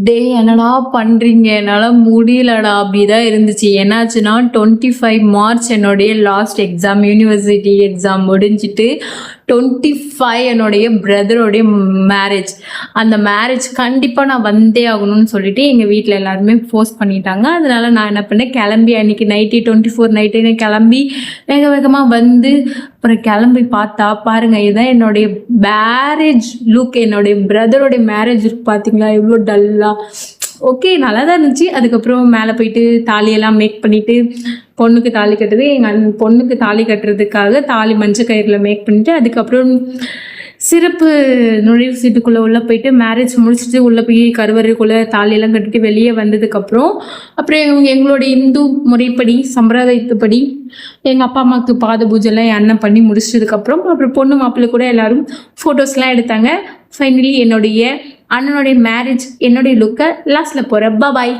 டேய் என்னடா பண்றீங்க? என்னால முடியலடா. அப்படிதான் இருந்துச்சு. என்னாச்சுன்னா 25 மார்ச் என்னுடைய லாஸ்ட் எக்ஸாம், யூனிவர்சிட்டி எக்ஸாம் முடிஞ்சுட்டு 25 என்னுடைய பிரதருடைய மேரேஜ். அந்த மேரேஜ் கண்டிப்பா நான் வந்தே ஆகணும்னு சொல்லிட்டு எங்க வீட்டில் எல்லாருமே ஃபோர்ஸ் பண்ணிட்டாங்க. அதனால நான் என்ன பண்ணேன், கிளம்பி அன்னைக்கு நைட்டு 24 நைட்டு கிளம்பி வேக வேகமாக வந்து அப்புறம் கிளம்பி பார்த்தா பாருங்க, இதுதான் என்னுடைய மேரேஜ் லுக். என்னுடைய பிரதருடைய மேரேஜ் லுக் பார்த்தீங்களா எவ்வளோ டல்லா. ஓகே, நல்லா தான் இருந்துச்சு. அதுக்கப்புறம் மேலே போயிட்டு தாலியெல்லாம் மேக் பண்ணிவிட்டு பொண்ணுக்கு தாலி கட்டுறது, எங்கள் பொண்ணுக்கு தாலி கட்டுறதுக்காக தாலி மஞ்சள் கயிறில் மேக் பண்ணிவிட்டு அதுக்கப்புறம் சிறப்பு நுழைவு சீட்டுக்குள்ளே உள்ளே போயிட்டு மேரேஜ் முடிச்சுட்டு உள்ளே போய் கருவறைக்குள்ளே தாலியெல்லாம் கட்டிட்டு வெளியே வந்ததுக்கப்புறம் அப்புறம் எங்களுடைய இந்து முறைப்படி சம்பிரதாயத்துப்படி எங்கள் அப்பா அம்மாவுக்கு பாத பூஜைலாம் என் அண்ணன் பண்ணி முடிச்சதுக்கப்புறம் அப்புறம் பொண்ணு மாப்பிள்ளை கூட எல்லோரும் ஃபோட்டோஸ்லாம் எடுத்தாங்க. ஃபைனலி என்னுடைய அண்ணனுடைய மேரேஜ் என்னுடைய லுக்கை லாஸ்ட்டில் போகிறேன். பாய்.